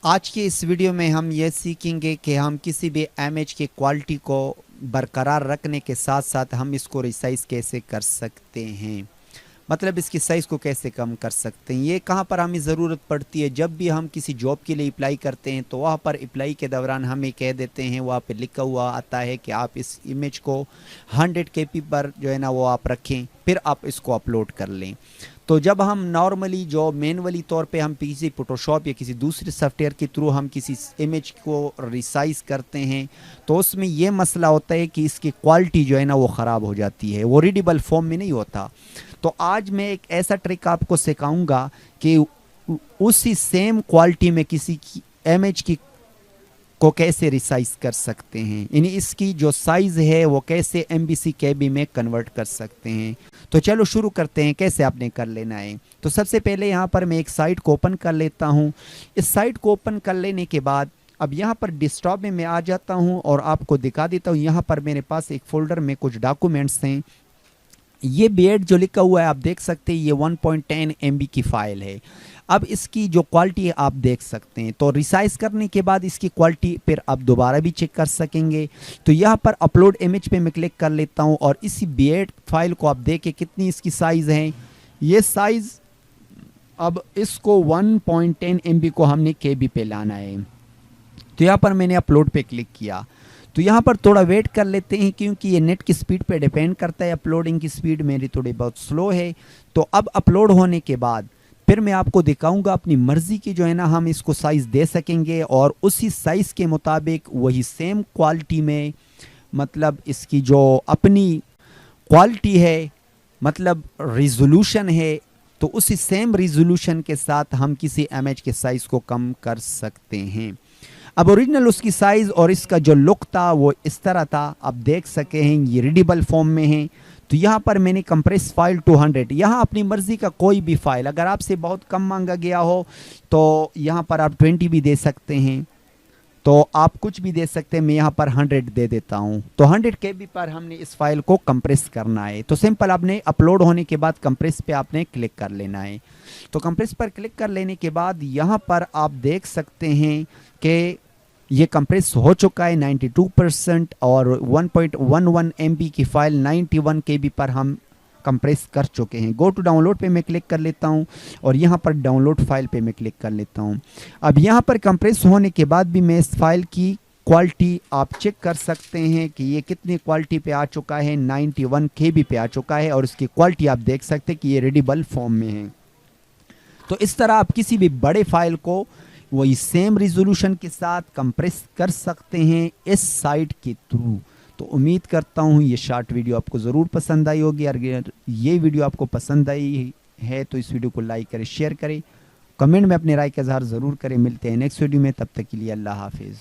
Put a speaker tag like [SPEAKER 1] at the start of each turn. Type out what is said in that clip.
[SPEAKER 1] आज के इस वीडियो में हम ये सीखेंगे कि हम किसी भी इमेज की क्वालिटी को बरकरार रखने के साथ साथ हम इसको रिसाइज कैसे कर सकते हैं, मतलब इसकी साइज़ को कैसे कम कर सकते हैं। ये कहाँ पर हमें ज़रूरत पड़ती है, जब भी हम किसी जॉब के लिए अप्लाई करते हैं तो वहाँ पर अप्लाई के दौरान हमें कह देते हैं, वहाँ पे लिखा हुआ आता है कि आप इस इमेज को 100 KB पर जो है ना वो आप रखें, फिर आप इसको अपलोड कर लें। तो जब हम नॉर्मली जो मैनुअली तौर पे हम किसी फोटोशॉप या किसी दूसरे सॉफ्टवेयर के थ्रू हम किसी इमेज को रिसाइज करते हैं तो उसमें ये मसला होता है कि इसकी क्वालिटी जो है ना वो ख़राब हो जाती है, वो रीडेबल फॉर्म में नहीं होता। तो आज मैं एक ऐसा ट्रिक आपको सिखाऊंगा कि उसी सेम क्वालिटी में किसी की इमेज की को कैसे रिसाइज कर सकते हैं, यानी इसकी जो साइज है वो कैसे MBC KB में कन्वर्ट कर सकते हैं। तो चलो शुरू करते हैं, कैसे आपने कर लेना है। तो सबसे पहले यहाँ पर मैं एक साइट को ओपन कर लेता हूँ। इस साइट को ओपन कर लेने के बाद अब यहाँ पर डेस्कटॉप में मैं आ जाता हूँ और आपको दिखा देता हूँ। यहाँ पर मेरे पास एक फोल्डर में कुछ डॉक्यूमेंट्स हैं। ये B.Ed जो लिखा हुआ है आप देख सकते हैं, ये 1.10 MB की फाइल है। अब इसकी जो क्वालिटी है आप देख सकते हैं। तो रिसाइज करने के बाद इसकी क्वालिटी फिर आप दोबारा भी चेक कर सकेंगे। तो यहाँ पर अपलोड इमेज पे मैं क्लिक कर लेता हूँ और इसी B.Ed फाइल को आप देखें कितनी इसकी साइज़ है। ये साइज़ अब इसको 1.10 MB को हमने KB पे लाना है। तो यहाँ पर मैंने अपलोड पे क्लिक किया। तो यहाँ पर थोड़ा वेट कर लेते हैं क्योंकि ये नेट की स्पीड पे डिपेंड करता है। अपलोडिंग की स्पीड मेरी थोड़ी बहुत स्लो है। तो अब अपलोड होने के बाद फिर मैं आपको दिखाऊंगा अपनी मर्ज़ी की जो है ना हम इसको साइज़ दे सकेंगे और उसी साइज़ के मुताबिक वही सेम क्वालिटी में, मतलब इसकी जो अपनी क्वालिटी है, मतलब रिजोल्यूशन है, तो उसी सेम रिजोल्यूशन के साथ हम किसी इमेज के साइज़ को कम कर सकते हैं। अब ओरिजिनल उसकी साइज़ और इसका जो लुक था वो इस तरह था, आप देख सके हैं ये रीडेबल फॉर्म में है। तो यहाँ पर मैंने कंप्रेस फाइल 200, यहाँ अपनी मर्ज़ी का कोई भी फाइल, अगर आपसे बहुत कम मांगा गया हो तो यहाँ पर आप 20 भी दे सकते हैं, तो आप कुछ भी दे सकते हैं। मैं यहाँ पर 100 दे देता हूँ। तो 100 KB पर हमने इस फाइल को कंप्रेस करना है। तो सिंपल आपने अपलोड होने के बाद कंप्रेस पे आपने क्लिक कर लेना है। तो कंप्रेस पर क्लिक कर लेने के बाद यहाँ पर आप देख सकते हैं कि ये कंप्रेस हो चुका है 92% और 1.11 MB की फाइल 91 KB पर हम कंप्रेस कर चुके हैं। गो टू डाउनलोड पे मैं क्लिक कर लेता हूं और यहाँ पर डाउनलोड फाइल पे मैं क्लिक कर लेता हूं। अब यहाँ पर कंप्रेस होने के बाद भी मैं इस फाइल की क्वालिटी आप चेक कर सकते हैं कि ये कितनी क्वालिटी पे आ चुका है, 91 KB पे आ चुका है और इसकी क्वालिटी आप देख सकते हैं कि ये रीडेबल फॉर्म में है। तो इस तरह आप किसी भी बड़े फाइल को वही सेम रिजोल्यूशन के साथ कंप्रेस कर सकते हैं इस साइट के थ्रू। तो उम्मीद करता हूँ ये शॉर्ट वीडियो आपको ज़रूर पसंद आई होगी। अगर ये वीडियो आपको पसंद आई है तो इस वीडियो को लाइक करें, शेयर करें, कमेंट में अपने राय का इजहार ज़रूर करें। मिलते हैं नेक्स्ट वीडियो में, तब तक के लिए अल्लाह हाफिज़।